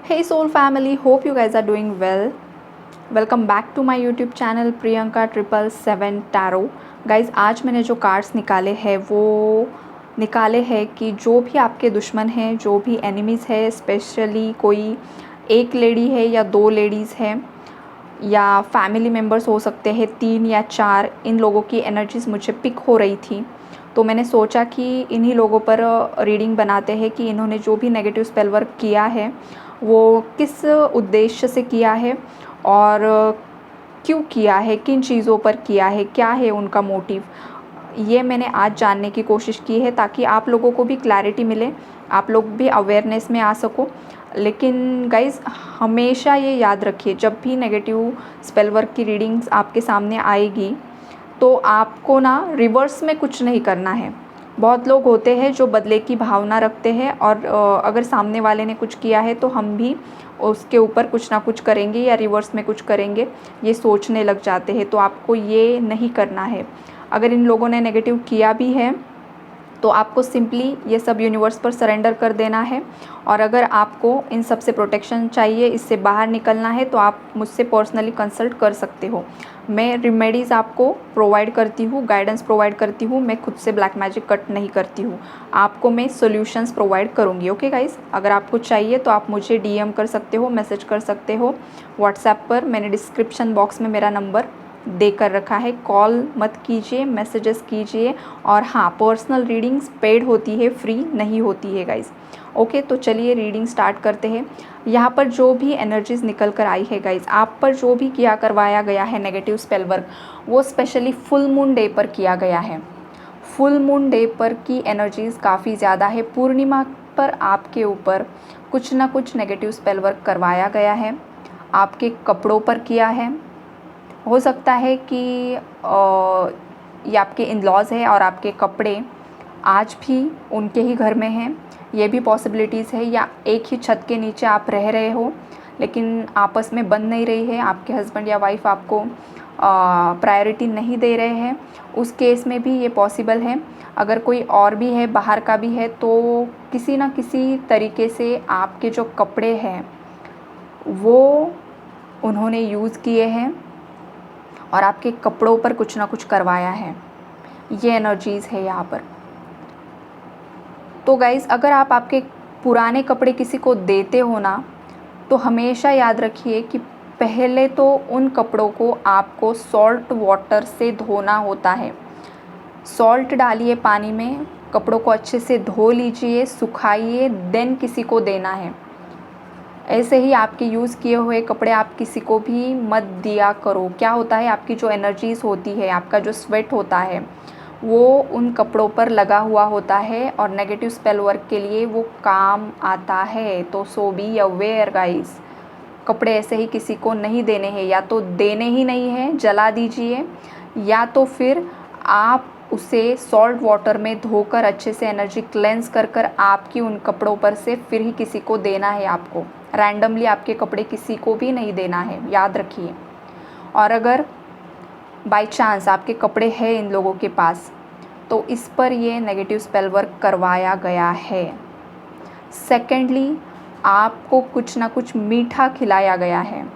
Hey soul family, hope you guys are doing well. Welcome back to my YouTube channel Priyanka 777 tarot. Guys आज मैंने जो cards निकाले हैं वो निकाले हैं कि जो भी आपके दुश्मन हैं, जो भी एनिमीज़ है, स्पेशली कोई एक लेडी है या दो लेडीज़ हैं या फैमिली मेम्बर्स हो सकते हैं 3 या 4, इन लोगों की एनर्जीज़ मुझे पिक हो रही थी। तो मैंने सोचा कि इन्हीं लोगों पर रीडिंग बनाते हैं कि इन्होंने जो भी नेगेटिव स्पेल वर्क किया है वो किस उद्देश्य से किया है और क्यों किया है, किन चीज़ों पर किया है, क्या है उनका मोटिव। ये मैंने आज जानने की कोशिश की है ताकि आप लोगों को भी क्लैरिटी मिले, आप लोग भी अवेयरनेस में आ सको। लेकिन गाइज़ हमेशा ये याद रखिए, जब भी नेगेटिव स्पेल वर्क की रीडिंग्स आपके सामने आएगी तो आपको ना रिवर्स में कुछ नहीं करना है। बहुत लोग होते हैं जो बदले की भावना रखते हैं और अगर सामने वाले ने कुछ किया है तो हम भी उसके ऊपर कुछ ना कुछ करेंगे या रिवर्स में कुछ करेंगे, ये सोचने लग जाते हैं। तो आपको ये नहीं करना है। अगर इन लोगों ने नेगेटिव किया भी है तो आपको सिंपली ये सब यूनिवर्स पर सरेंडर कर देना है। और अगर आपको इन सब से प्रोटेक्शन चाहिए, इससे बाहर निकलना है, तो आप मुझसे पर्सनली कंसल्ट कर सकते हो। मैं रेमेडीज़ आपको प्रोवाइड करती हूँ, गाइडेंस प्रोवाइड करती हूँ। मैं खुद से ब्लैक मैजिक कट नहीं करती हूँ, आपको मैं सॉल्यूशंस प्रोवाइड करूँगी। ओके गाइस, अगर आपको चाहिए तो आप मुझे डीएम कर सकते हो, मैसेज कर सकते हो व्हाट्सएप पर। मैंने डिस्क्रिप्शन बॉक्स में मेरा नंबर देकर रखा है। कॉल मत कीजिए, मैसेजेस कीजिए। और हाँ, पर्सनल रीडिंग्स पेड होती है, फ्री नहीं होती है गाइज़। ओके, तो चलिए रीडिंग स्टार्ट करते हैं। यहाँ पर जो भी एनर्जीज़ निकल कर आई है गाइज़, आप पर जो भी किया करवाया गया है नेगेटिव स्पेल वर्क, वो स्पेशली फुल मून डे पर किया गया है। फुल मून डे पर की एनर्जीज़ काफ़ी ज़्यादा है। पूर्णिमा पर आपके ऊपर कुछ ना कुछ नेगेटिव स्पेल वर्क करवाया गया है। आपके कपड़ों पर किया है। हो सकता है कि ये आपके इन-लॉज़ है और आपके कपड़े आज भी उनके ही घर में हैं, ये भी पॉसिबिलिटीज़ है। या एक ही छत के नीचे आप रह रहे हो लेकिन आपस में बन नहीं रही है, आपके हस्बैंड या वाइफ आपको प्रायोरिटी नहीं दे रहे हैं, उस केस में भी ये पॉसिबल है। अगर कोई और भी है, बाहर का भी है, तो किसी ना किसी तरीके से आपके जो कपड़े हैं वो उन्होंने यूज़ किए हैं और आपके कपड़ों पर कुछ ना कुछ करवाया है। ये एनर्जीज़ है यहाँ पर। तो गाइज़, अगर आप आपके पुराने कपड़े किसी को देते हो ना, तो हमेशा याद रखिए कि पहले तो उन कपड़ों को आपको सॉल्ट वाटर से धोना होता है। सॉल्ट डालिए पानी में, कपड़ों को अच्छे से धो लीजिए, सुखाइए, देन किसी को देना है। ऐसे ही आपके यूज़ किए हुए कपड़े आप किसी को भी मत दिया करो। क्या होता है, आपकी जो एनर्जीज़ होती है, आपका जो स्वेट होता है, वो उन कपड़ों पर लगा हुआ होता है और नेगेटिव स्पेल वर्क के लिए वो काम आता है। तो सो बी अवेयर गाइस, कपड़े ऐसे ही किसी को नहीं देने हैं। या तो देने ही नहीं हैं, जला दीजिए, या तो फिर आप उसे सॉल्ट वाटर में धोकर अच्छे से एनर्जी क्लेंस कर कर आपकी उन कपड़ों पर से फिर ही किसी को देना है। आपको रैंडमली आपके कपड़े किसी को भी नहीं देना है, याद रखिए। और अगर बाय चांस आपके कपड़े हैं इन लोगों के पास, तो इस पर ये नेगेटिव स्पेल वर्क करवाया गया है। सेकेंडली, आपको कुछ ना कुछ मीठा खिलाया गया है।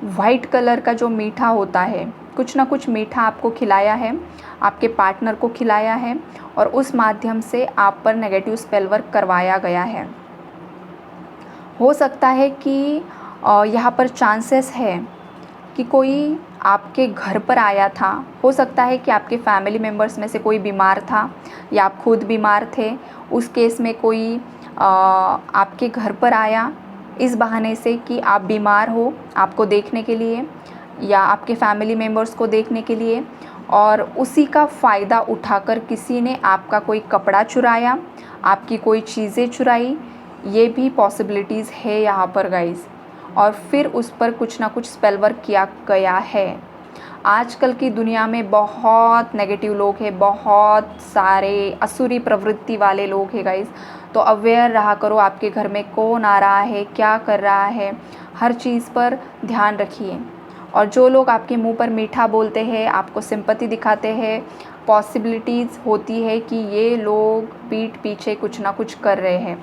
वाइट कलर का जो मीठा होता है, कुछ ना कुछ मीठा आपको खिलाया है, आपके पार्टनर को खिलाया है और उस माध्यम से आप पर नेगेटिव स्पेल वर्क करवाया गया है। हो सकता है कि यहाँ पर चांसेस है कि कोई आपके घर पर आया था। हो सकता है कि आपके फैमिली मेम्बर्स में से कोई बीमार था या आप खुद बीमार थे। उस केस में कोई आपके घर पर आया इस बहाने से कि आप बीमार हो, आपको देखने के लिए या आपके फैमिली मेम्बर्स को देखने के लिए, और उसी का फ़ायदा उठाकर किसी ने आपका कोई कपड़ा चुराया, आपकी कोई चीज़ें चुराई। ये भी पॉसिबिलिटीज़ है यहाँ पर गाइज़। और फिर उस पर कुछ ना कुछ स्पेल वर्क किया गया है। आजकल की दुनिया में बहुत नेगेटिव लोग हैं, बहुत सारे असुरी प्रवृत्ति वाले लोग हैं गाइज़। तो अवेयर रहा करो, आपके घर में कौन आ रहा है, क्या कर रहा है, हर चीज़ पर ध्यान रखिए। और जो लोग आपके मुंह पर मीठा बोलते हैं, आपको सिंपैथी दिखाते हैं, पॉसिबिलिटीज़ होती है कि ये लोग पीठ पीछे कुछ ना कुछ कर रहे हैं।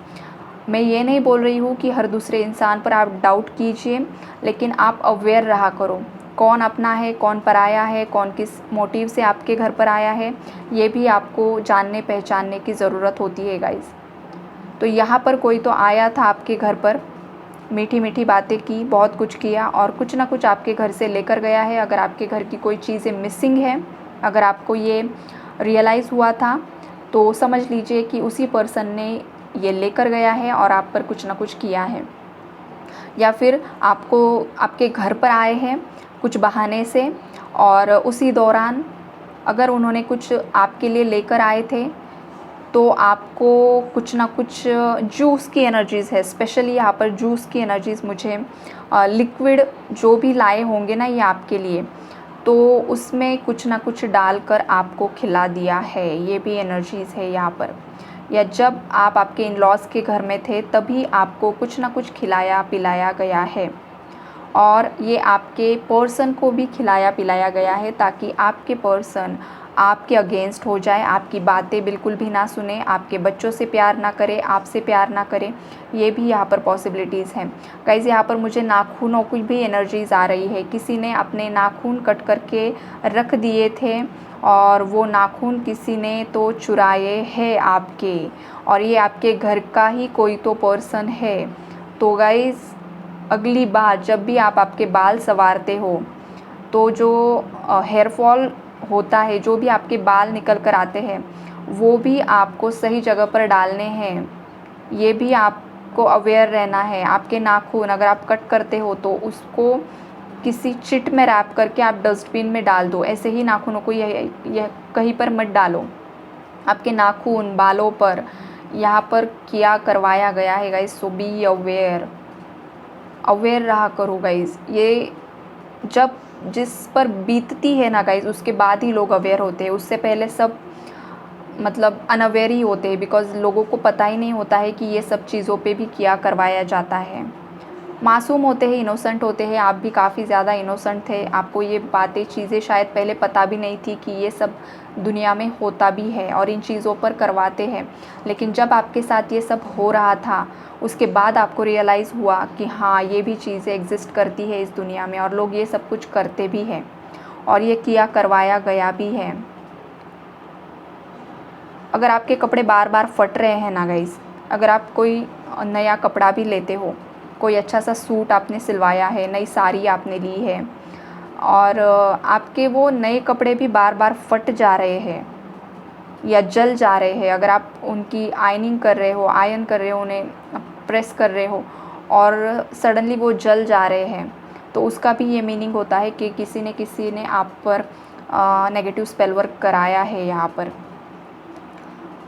मैं ये नहीं बोल रही हूँ कि हर दूसरे इंसान पर आप डाउट कीजिए, लेकिन आप अवेयर रहा करो, कौन अपना है, कौन पराया है, कौन किस मोटिव से आपके घर पर आया है, ये भी आपको जानने पहचानने की ज़रूरत होती है गाइज़। तो यहाँ पर कोई तो आया था आपके घर पर, मीठी मीठी बातें की, बहुत कुछ किया और कुछ ना कुछ आपके घर से लेकर गया है। अगर आपके घर की कोई चीज़ें मिसिंग है, अगर आपको ये रियलाइज़ हुआ था, तो समझ लीजिए कि उसी पर्सन ने ये लेकर गया है और आप पर कुछ ना कुछ किया है। या फिर आपको आपके घर पर आए हैं कुछ बहाने से, और उसी दौरान अगर उन्होंने कुछ आपके लिए लेकर आए थे, तो आपको कुछ ना कुछ जूस की एनर्जीज़ है, स्पेशली यहाँ पर जूस की एनर्जीज़ मुझे लिक्विड जो भी लाए होंगे ना ये आपके लिए, तो उसमें कुछ ना कुछ डालकर आपको खिला दिया है, ये भी एनर्जीज़ है यहाँ पर। या जब आप आपके इन लॉज़ के घर में थे तभी आपको कुछ ना कुछ खिलाया पिलाया गया है, और ये आपके पर्सन को भी खिलाया पिलाया गया है ताकि आपके पर्सन आपके अगेंस्ट हो जाए, आपकी बातें बिल्कुल भी ना सुने, आपके बच्चों से प्यार ना करे, आपसे प्यार ना करे। ये भी यहाँ पर पॉसिबिलिटीज़ हैं गाइस। यहाँ पर मुझे नाखूनों की भी एनर्जीज़ आ रही है, किसी ने अपने नाखून कट करके रख दिए थे और वो नाखून किसी ने तो चुराए हैं आपके, और ये आपके घर का ही कोई तो पर्सन है। तो गाइस, अगली बार जब भी आप आपके बाल संवारते हो, तो जो हेयर फॉल होता है, जो भी आपके बाल निकल कर आते हैं, वो भी आपको सही जगह पर डालने हैं। ये भी आपको अवेयर रहना है। आपके नाखून अगर आप कट करते हो तो उसको किसी चिट में रैप करके आप डस्टबिन में डाल दो। ऐसे ही नाखूनों को यह कहीं पर मत डालो। आपके नाखून बालों पर यहाँ पर क्या करवाया गया है guys, so be aware, aware रहा करो गाइस। ये जब जिस पर बीतती है ना गाइस, उसके बाद ही लोग अवेयर होते हैं, उससे पहले सब मतलब अनअवेयर ही होते हैं, बिकॉज़ लोगों को पता ही नहीं होता है कि ये सब चीज़ों पे भी क्या करवाया जाता है। मासूम होते हैं, इनोसेंट होते हैं, आप भी काफ़ी ज़्यादा इनोसेंट थे, आपको ये बातें चीज़ें शायद पहले पता भी नहीं थी कि ये सब दुनिया में होता भी है और इन चीज़ों पर करवाते हैं। लेकिन जब आपके साथ ये सब हो रहा था, उसके बाद आपको रियलाइज़ हुआ कि हाँ, ये भी चीज़ें एग्जिस्ट करती है इस दुनिया में और लोग ये सब कुछ करते भी हैं और ये किया करवाया गया भी है। अगर आपके कपड़े बार बार फट रहे हैं ना गाइस, अगर आप कोई नया कपड़ा भी लेते हो, कोई अच्छा सा सूट आपने सिलवाया है, नई साड़ी आपने ली है और आपके वो नए कपड़े भी बार बार फट जा रहे हैं या जल जा रहे हैं, अगर आप उनकी आयनिंग कर रहे हो, आयरन कर रहे हो, उन्हें प्रेस कर रहे हो और सडनली वो जल जा रहे हैं, तो उसका भी ये मीनिंग होता है कि किसी ने आप पर नेगेटिव स्पेल वर्क कराया है। यहाँ पर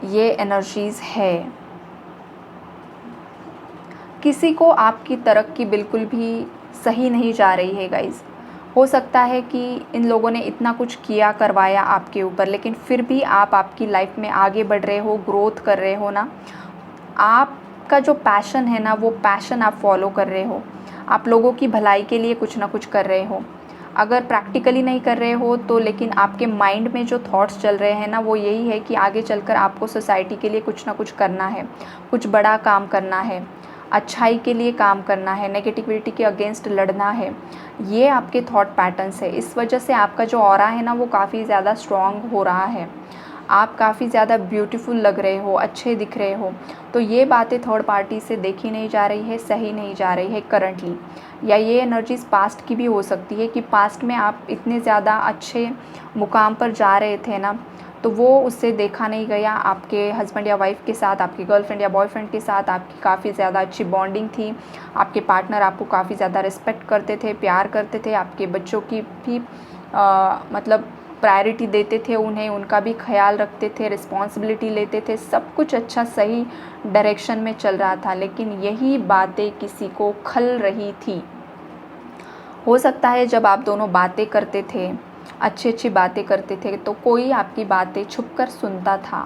ये एनर्जीज़ है। किसी को आपकी तरक्की बिल्कुल भी सही नहीं जा रही है गाइज़। हो सकता है कि इन लोगों ने इतना कुछ किया करवाया आपके ऊपर, लेकिन फिर भी आप आपकी लाइफ में आगे बढ़ रहे हो, ग्रोथ कर रहे हो ना। आपका जो पैशन है ना, वो पैशन आप फॉलो कर रहे हो, आप लोगों की भलाई के लिए कुछ ना कुछ कर रहे हो। अगर प्रैक्टिकली नहीं कर रहे हो तो लेकिन आपके माइंड में जो थॉट्स चल रहे हैं ना, वो यही है कि आगे चलकर आपको सोसाइटी के लिए कुछ ना कुछ करना है, कुछ बड़ा काम करना है, अच्छाई के लिए काम करना है, नेगेटिविटी के अगेंस्ट लड़ना है। ये आपके थॉट पैटर्न्स है। इस वजह से आपका जो ऑरा है ना, वो काफ़ी ज़्यादा स्ट्रॉन्ग हो रहा है। आप काफ़ी ज़्यादा ब्यूटीफुल लग रहे हो, अच्छे दिख रहे हो। तो ये बातें थर्ड पार्टी से देखी नहीं जा रही है, सही नहीं जा रही है करंटली। या ये एनर्जीज़ पास्ट की भी हो सकती है कि पास्ट में आप इतने ज़्यादा अच्छे मुकाम पर जा रहे थे ना, तो वो उससे देखा नहीं गया। आपके हस्बैंड या वाइफ के साथ, आपकी गर्लफ्रेंड या बॉयफ्रेंड के साथ आपकी काफ़ी ज़्यादा अच्छी बॉन्डिंग थी। आपके पार्टनर आपको काफ़ी ज़्यादा रिस्पेक्ट करते थे, प्यार करते थे, आपके बच्चों की भी मतलब प्रायोरिटी देते थे उन्हें, उनका भी ख्याल रखते थे, रिस्पॉन्सिबिलिटी लेते थे, सब कुछ अच्छा सही डायरेक्शन में चल रहा था। लेकिन यही बातें किसी को खल रही थी। हो सकता है जब आप दोनों बातें करते थे, अच्छी अच्छी बातें करते थे, तो कोई आपकी बातें छुपकर सुनता था।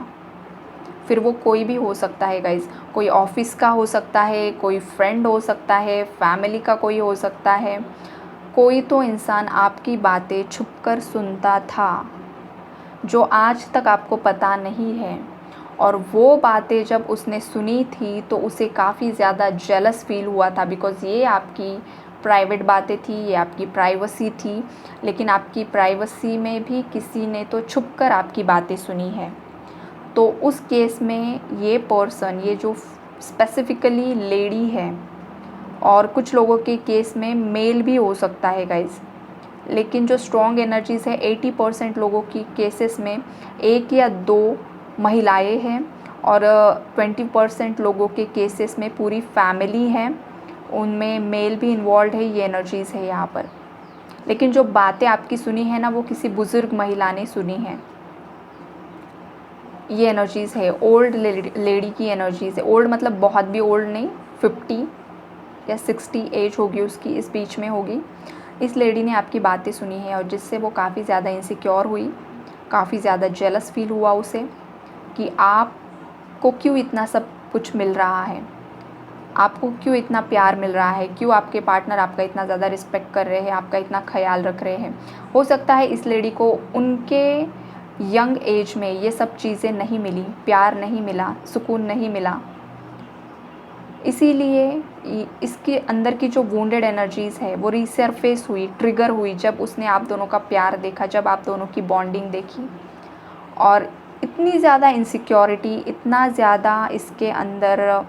फिर वो कोई भी हो सकता है गाइज़, कोई ऑफिस का हो सकता है, कोई फ्रेंड हो सकता है, फैमिली का कोई हो सकता है। कोई तो इंसान आपकी बातें छुपकर सुनता था, जो आज तक आपको पता नहीं है। और वो बातें जब उसने सुनी थी तो उसे काफ़ी ज़्यादा जेलस फील हुआ था, बिकॉज़ ये आपकी प्राइवेट बातें थी, ये आपकी प्राइवेसी थी, लेकिन आपकी प्राइवेसी में भी किसी ने तो छुपकर आपकी बातें सुनी है। तो उस केस में ये पर्सन, ये जो स्पेसिफ़िकली लेडी है, और कुछ लोगों के केस में मेल भी हो सकता है गाइज़, लेकिन जो स्ट्रॉन्ग एनर्जीज़ है 80% लोगों की केसेस में 1 या 2 महिलाएं हैं, और 20% लोगों के केसेस में पूरी फैमिली है, उनमें मेल भी इन्वॉल्व है। ये एनर्जीज़ है यहाँ पर। लेकिन जो बातें आपकी सुनी है ना, वो किसी बुज़ुर्ग महिला ने सुनी है। ये एनर्जीज़ है, ओल्ड लेडी की एनर्जीज़ है। ओल्ड मतलब बहुत भी ओल्ड नहीं, 50 या 60 एज होगी उसकी, इस बीच में होगी। इस लेडी ने आपकी बातें सुनी है, और जिससे वो काफ़ी ज़्यादा इनसिक्योर हुई, काफ़ी ज़्यादा जेलस फील हुआ उसे कि आपको क्यों इतना सब कुछ मिल रहा है, आपको क्यों इतना प्यार मिल रहा है, क्यों आपके पार्टनर आपका इतना ज़्यादा रिस्पेक्ट कर रहे हैं, आपका इतना ख्याल रख रहे हैं। हो सकता है इस लेडी को उनके यंग एज में ये सब चीज़ें नहीं मिली, प्यार नहीं मिला, सुकून नहीं मिला, इसीलिए इसके अंदर की जो वुंडेड एनर्जीज़ है वो रिसरफेस हुई, ट्रिगर हुई जब उसने आप दोनों का प्यार देखा, जब आप दोनों की बॉन्डिंग देखी। और इतनी ज़्यादा इनसिक्योरिटी, इतना ज़्यादा इसके अंदर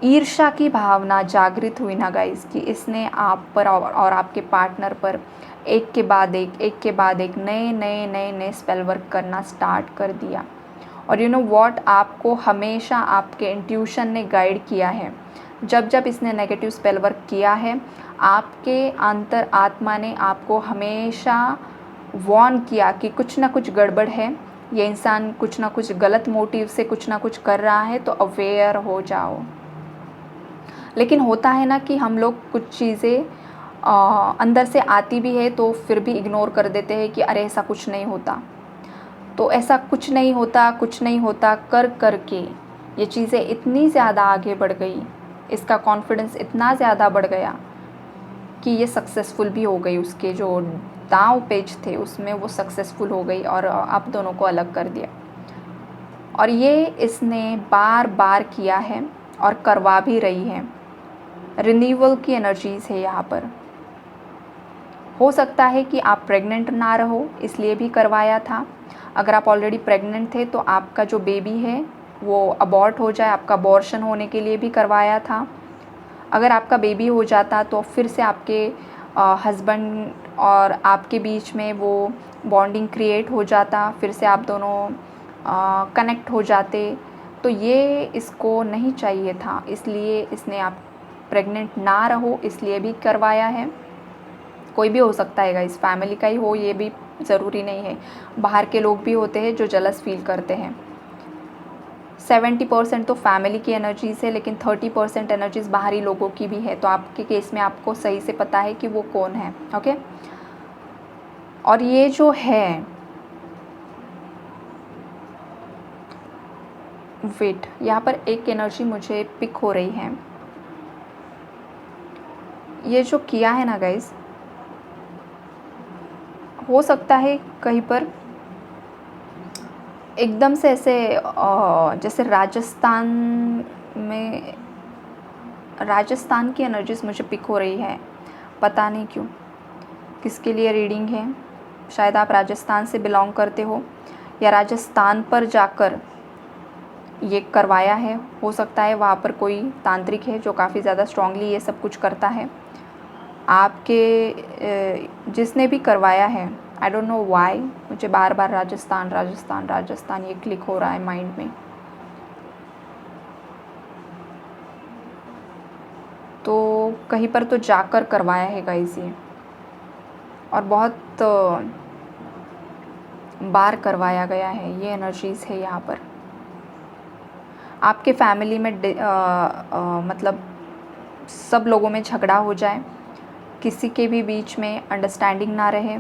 ईर्ष्या की भावना जागृत हुई ना गाइस, कि इसने आप पर और आपके पार्टनर पर एक के बाद एक नए स्पेल वर्क करना स्टार्ट कर दिया। और यू नो व्हाट, आपको हमेशा आपके इंट्यूशन ने गाइड किया है। जब जब इसने नेगेटिव स्पेल वर्क किया है, आपके अंतर आत्मा ने आपको हमेशा वॉर्न किया कि कुछ ना कुछ गड़बड़ है, ये इंसान कुछ ना कुछ गलत मोटिव से कुछ ना कुछ कर रहा है, तो अवेयर हो जाओ। लेकिन होता है ना कि हम लोग कुछ चीज़ें अंदर से आती भी है तो फिर भी इग्नोर कर देते हैं कि अरे ऐसा कुछ नहीं होता। तो ऐसा कुछ नहीं होता कर कर के ये चीज़ें इतनी ज़्यादा आगे बढ़ गई, इसका कॉन्फिडेंस इतना ज़्यादा बढ़ गया कि ये सक्सेसफुल भी हो गई। उसके जो दांव पेच थे उसमें वो सक्सेसफुल हो गई और आप दोनों को अलग कर दिया। और ये इसने बार बार किया है और करवा भी रही है। रिन्यूअल की एनर्जीज़ है यहाँ पर। हो सकता है कि आप प्रेग्नेंट ना रहो इसलिए भी करवाया था। अगर आप ऑलरेडी प्रेग्नेंट थे तो आपका जो बेबी है वो अबॉर्ट हो जाए, आपका अबॉर्शन होने के लिए भी करवाया था। अगर आपका बेबी हो जाता तो फिर से आपके हस्बैंड और आपके बीच में वो बॉन्डिंग क्रिएट हो जाता, फिर से आप दोनों कनेक्ट हो जाते। तो ये इसको नहीं चाहिए था, इसलिए इसने आप प्रेग्नेंट ना रहो इसलिए भी करवाया है। कोई भी हो सकता है गाइस, फैमिली का ही हो ये भी ज़रूरी नहीं है, बाहर के लोग भी होते हैं जो जलस फील करते हैं। 70% तो फैमिली की एनर्जीज़ है, लेकिन 30% एनर्जीज़ बाहरी लोगों की भी है। तो आपके केस में आपको सही से पता है कि वो कौन है। ओके, और ये जो है वेट, यहाँ पर एक एनर्जी मुझे पिक हो रही है। ये जो किया है ना गाइस, हो सकता है कहीं पर एकदम से ऐसे जैसे राजस्थान की एनर्जीज मुझे पिक हो रही है, पता नहीं क्यों। किसके लिए रीडिंग है? शायद आप राजस्थान से बिलोंग करते हो या राजस्थान पर जाकर ये करवाया है। हो सकता है वहाँ पर कोई तांत्रिक है जो काफ़ी ज़्यादा स्ट्रांगली ये सब कुछ करता है। आपके जिसने भी करवाया है, आई डोंट नो वाई, मुझे बार बार राजस्थान राजस्थान राजस्थान ये क्लिक हो रहा है माइंड में। तो कहीं पर तो जाकर करवाया है गाइस ये, और बहुत बार करवाया गया है। ये एनर्जीज़ है यहाँ पर। आपके फैमिली में मतलब सब लोगों में झगड़ा हो जाए, किसी के भी बीच में अंडरस्टैंडिंग ना रहे,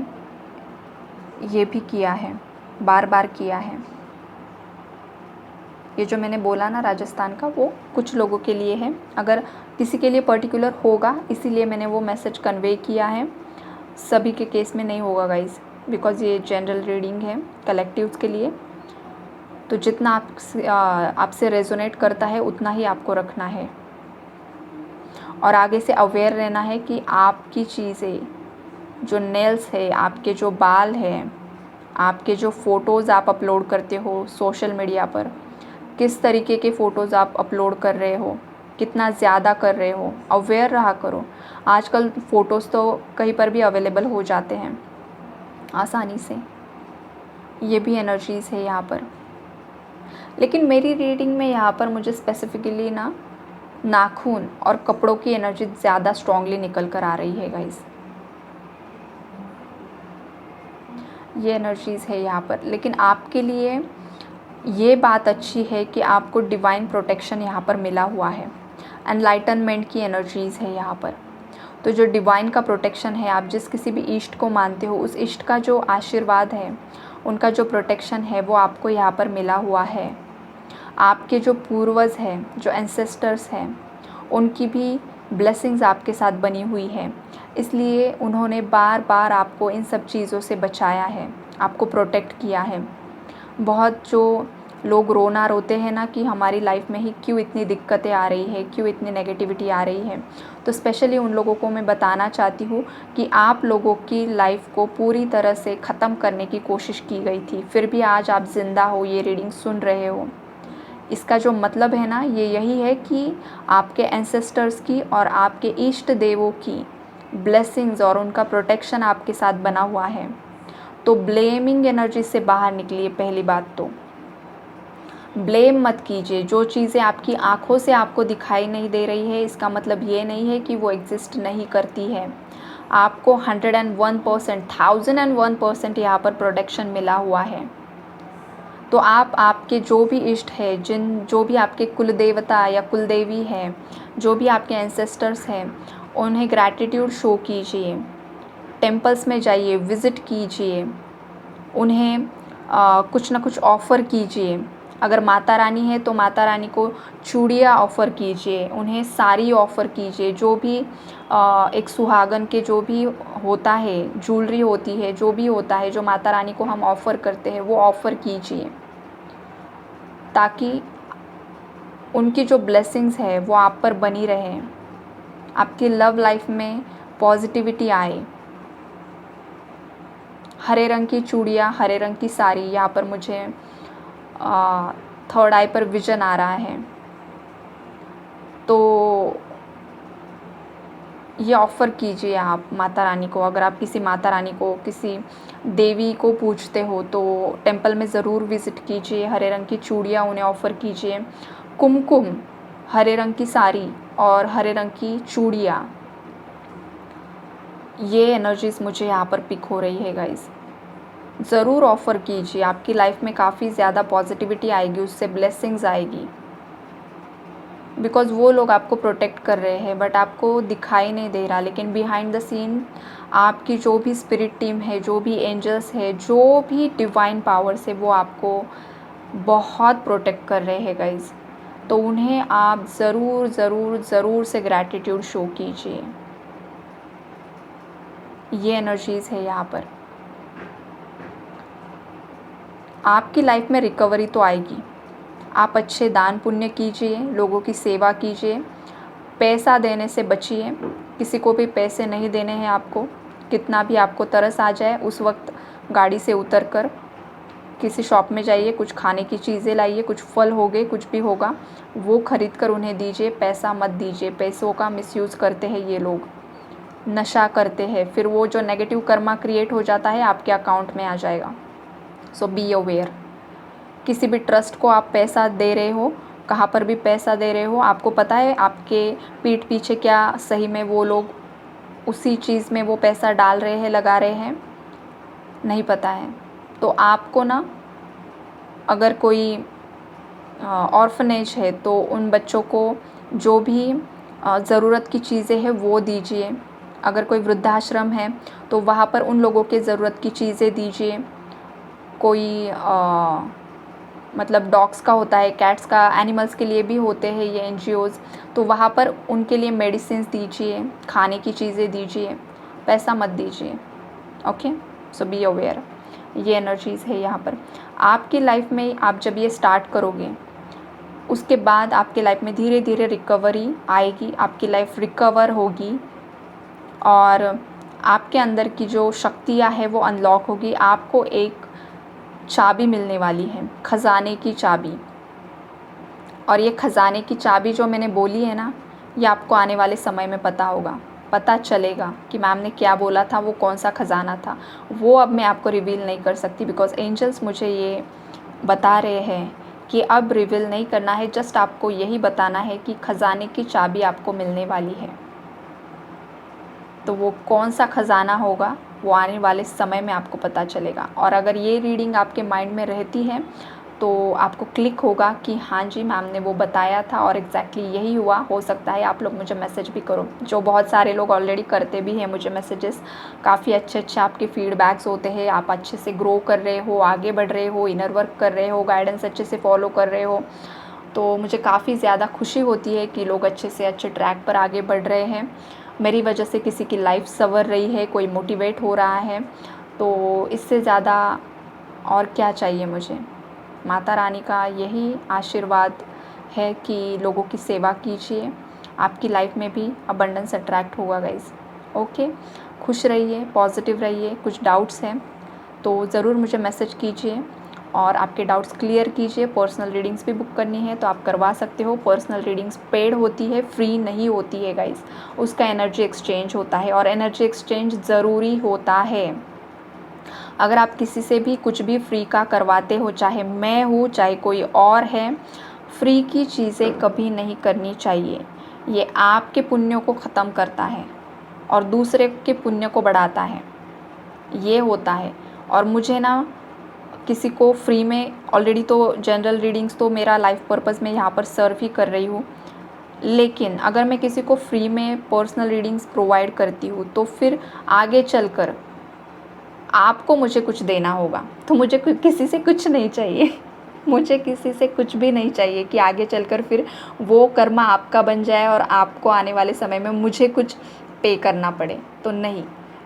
ये भी किया है, बार बार किया है। ये जो मैंने बोला ना राजस्थान का, वो कुछ लोगों के लिए है, अगर किसी के लिए पर्टिकुलर होगा इसीलिए मैंने वो मैसेज कन्वे किया है। सभी के केस में नहीं होगा गाइस, बिकॉज़ ये जनरल रीडिंग है कलेक्टिव्स के लिए। तो जितना आपसे रेजोनेट करता है उतना ही आपको रखना है, और आगे से अवेयर रहना है कि आपकी चीज़ें, जो नेल्स है, आपके जो बाल हैं, आपके जो फ़ोटोज़ आप अपलोड करते हो सोशल मीडिया पर, किस तरीके के फ़ोटोज़ आप अपलोड कर रहे हो, कितना ज़्यादा कर रहे हो, अवेयर रहा करो। आजकल फ़ोटोज़ तो कहीं पर भी अवेलेबल हो जाते हैं आसानी से, ये भी एनर्जीज़ है यहाँ पर। लेकिन मेरी रीडिंग में यहाँ पर मुझे स्पेसिफिकली ना नाखून और कपड़ों की एनर्जी ज़्यादा स्ट्रांगली निकल कर आ रही है गाइस, ये एनर्जीज़ है यहाँ पर। लेकिन आपके लिए ये बात अच्छी है कि आपको डिवाइन प्रोटेक्शन यहाँ पर मिला हुआ है, एनलाइटनमेंट की एनर्जीज़ है यहाँ पर। तो जो डिवाइन का प्रोटेक्शन है, आप जिस किसी भी इष्ट को मानते हो, उस इष्ट का जो आशीर्वाद है, उनका जो प्रोटेक्शन है, वो आपको यहाँ पर मिला हुआ है। आपके जो पूर्वज हैं, जो एंसेस्टर्स हैं, उनकी भी ब्लेसिंग्स आपके साथ बनी हुई है, इसलिए उन्होंने बार बार आपको इन सब चीज़ों से बचाया है, आपको प्रोटेक्ट किया है। बहुत जो लोग रोते हैं ना कि हमारी लाइफ में ही क्यों इतनी दिक्कतें आ रही है, क्यों इतनी नेगेटिविटी आ रही है, तो स्पेशली उन लोगों को मैं बताना चाहती हूँ कि आप लोगों की लाइफ को पूरी तरह से ख़त्म करने की कोशिश की गई थी, फिर भी आज आप ज़िंदा हो, ये रीडिंग सुन रहे हो। इसका जो मतलब है ना, ये यही है कि आपके एंसेस्टर्स की और आपके इष्ट देवों की ब्लेसिंग्स और उनका प्रोटेक्शन आपके साथ बना हुआ है। तो ब्लेमिंग एनर्जी से बाहर निकलिए। पहली बात तो ब्लेम मत कीजिए। जो चीज़ें आपकी आँखों से आपको दिखाई नहीं दे रही है, इसका मतलब ये नहीं है कि वो एग्जिस्ट नहीं करती है। आपको 101%, 1001% यहाँ पर प्रोटेक्शन मिला हुआ है। तो आप आपके जो भी इष्ट है, जो भी आपके कुल देवता या कुल देवी है, जो भी आपके एंसेस्टर्स हैं, उन्हें ग्रैटिट्यूड शो कीजिए। टेम्पल्स में जाइए, विज़िट कीजिए, उन्हें कुछ ना कुछ ऑफ़र कीजिए। अगर माता रानी है तो माता रानी को चूड़ियाँ ऑफ़र कीजिए, उन्हें साड़ी ऑफ़र कीजिए। जो भी एक सुहागन के जो भी होता है, ज्वेलरी होती है, जो भी होता है जो माता रानी को हम ऑफ़र करते हैं, वो ऑफ़र कीजिए, ताकि उनकी जो ब्लेसिंग्स है वो आप पर बनी रहे, आपकी लव लाइफ में पॉजिटिविटी आए। हरे रंग की चूड़ियाँ, हरे रंग की साड़ी, यहाँ पर मुझे थर्ड आई पर विजन आ रहा है। तो ये ऑफ़र कीजिए आप माता रानी को। अगर आप किसी माता रानी को, किसी देवी को पूजते हो, तो टेंपल में ज़रूर विज़िट कीजिए। हरे रंग की चूड़ियाँ उन्हें ऑफ़र कीजिए, कुमकुम, हरे रंग की साड़ी और हरे रंग की चूड़ियाँ। ये एनर्जीज़ मुझे यहाँ पर पिक हो रही है गाइस। ज़रूर ऑफ़र कीजिए, आपकी लाइफ में काफ़ी ज़्यादा पॉजिटिविटी आएगी, उससे ब्लेसिंग्स आएगी। बिकॉज़ वो लोग आपको प्रोटेक्ट कर रहे हैं, बट आपको दिखाई नहीं दे रहा, लेकिन बिहाइंड द सीन आपकी जो भी स्पिरिट टीम है, जो भी एंजल्स है, जो भी डिवाइन पावर्स है, वो आपको बहुत प्रोटेक्ट कर रहे हैं गाइस। तो उन्हें आप ज़रूर ज़रूर ज़रूर से ग्रैटिट्यूड शो कीजिए। ये एनर्जीज़ है यहाँ पर। आपकी लाइफ में रिकवरी तो आएगी। आप अच्छे दान पुण्य कीजिए, लोगों की सेवा कीजिए, पैसा देने से बचिए। किसी को भी पैसे नहीं देने हैं आपको। कितना भी आपको तरस आ जाए, उस वक्त गाड़ी से उतर कर किसी शॉप में जाइए, कुछ खाने की चीज़ें लाइए, कुछ फल हो गए, कुछ भी होगा, वो ख़रीद कर उन्हें दीजिए। पैसा मत दीजिए। पैसों का मिसयूज़ करते हैं ये लोग, नशा करते हैं, फिर वो जो नेगेटिव कर्मा क्रिएट हो जाता है आपके अकाउंट में आ जाएगा। सो बी अवेयर। किसी भी ट्रस्ट को आप पैसा दे रहे हो, कहाँ पर भी पैसा दे रहे हो, आपको पता है आपके पीठ पीछे क्या सही में वो लोग उसी चीज़ में वो पैसा डाल रहे हैं, लगा रहे हैं? नहीं पता है। तो आपको ना, अगर कोई ऑर्फनेज है तो उन बच्चों को जो भी ज़रूरत की चीज़ें हैं वो दीजिए। अगर कोई वृद्धाश्रम है तो वहाँ पर उन लोगों के ज़रूरत की चीज़ें दीजिए। कोई मतलब डॉग्स का होता है, कैट्स का, एनिमल्स के लिए भी होते हैं ये एनजीओज़, तो वहाँ पर उनके लिए मेडिसिन्स दीजिए, खाने की चीज़ें दीजिए, पैसा मत दीजिए। Okay, so be aware. ये एनर्जीज़ है यहाँ पर। आपकी लाइफ में आप जब ये स्टार्ट करोगे, उसके बाद आपके लाइफ में धीरे धीरे रिकवरी आएगी, आपकी लाइफ रिकवर होगी और आपके अंदर की जो शक्तियाँ हैं वो अनलॉक होगी। आपको एक चाबी मिलने वाली है, ख़जाने की चाबी। और ये ख़जाने की चाबी जो मैंने बोली है ना, ये आपको आने वाले समय में पता होगा, पता चलेगा कि मैम ने क्या बोला था, वो कौन सा ख़जाना था। वो अब मैं आपको रिवील नहीं कर सकती बिकॉज़ एंजल्स मुझे ये बता रहे हैं कि अब रिवील नहीं करना है, जस्ट आपको यही बताना है कि ख़जाने की चाबी आपको मिलने वाली है। तो वो कौन सा ख़जाना होगा वो आने वाले समय में आपको पता चलेगा। और अगर ये रीडिंग आपके माइंड में रहती है तो आपको क्लिक होगा कि हाँ जी मैम ने वो बताया था और एग्जैक्टली यही हुआ। हो सकता है आप लोग मुझे मैसेज भी करो, जो बहुत सारे लोग ऑलरेडी करते भी हैं मुझे मैसेजेस। काफ़ी अच्छे आपके फीडबैक्स होते हैं, आप अच्छे से ग्रो कर रहे हो, आगे बढ़ रहे हो, इनर वर्क कर रहे हो, गाइडेंस अच्छे से फॉलो कर रहे हो। तो मुझे काफ़ी ज़्यादा खुशी होती है कि लोग अच्छे से अच्छे ट्रैक पर आगे बढ़ रहे हैं। मेरी वजह से किसी की लाइफ संवर रही है, कोई मोटिवेट हो रहा है, तो इससे ज़्यादा और क्या चाहिए मुझे। माता रानी का यही आशीर्वाद है कि लोगों की सेवा कीजिए, आपकी लाइफ में भी अबंडेंस अट्रैक्ट होगा गाइस। ओके, खुश रहिए, पॉजिटिव रहिए। कुछ डाउट्स हैं तो ज़रूर मुझे मैसेज कीजिए और आपके डाउट्स क्लियर कीजिए। पर्सनल रीडिंग्स भी बुक करनी है तो आप करवा सकते हो। पर्सनल रीडिंग्स पेड होती है, फ्री नहीं होती है गाइस। उसका एनर्जी एक्सचेंज होता है और एनर्जी एक्सचेंज ज़रूरी होता है। अगर आप किसी से भी कुछ भी फ्री का करवाते हो, चाहे मैं हूँ चाहे कोई और है, फ्री की चीज़ें कभी नहीं करनी चाहिए। ये आपके पुण्यों को ख़त्म करता है और दूसरे के पुण्य को बढ़ाता है, ये होता है। और मुझे ना किसी को फ्री में, ऑलरेडी तो जनरल रीडिंग्स तो मेरा लाइफ पर्पस में यहाँ पर सर्व ही कर रही हूँ, लेकिन अगर मैं किसी को फ्री में पर्सनल रीडिंग्स प्रोवाइड करती हूँ तो फिर आगे चलकर आपको मुझे कुछ देना होगा। तो मुझे किसी से कुछ नहीं चाहिए मुझे किसी से कुछ भी नहीं चाहिए कि आगे चलकर फिर वो कर्मा आपका बन जाए और आपको आने वाले समय में मुझे कुछ पे करना पड़े। तो नहीं,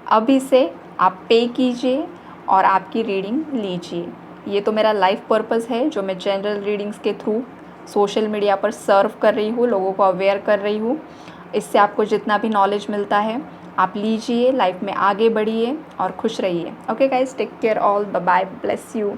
अभी से आप पे कीजिए और आपकी रीडिंग लीजिए। ये तो मेरा लाइफ पर्पस है जो मैं जनरल रीडिंग्स के थ्रू सोशल मीडिया पर सर्व कर रही हूँ, लोगों को अवेयर कर रही हूँ। इससे आपको जितना भी नॉलेज मिलता है आप लीजिए, लाइफ में आगे बढ़िए और खुश रहिए। Okay guys, take care all, bye bye, bless you.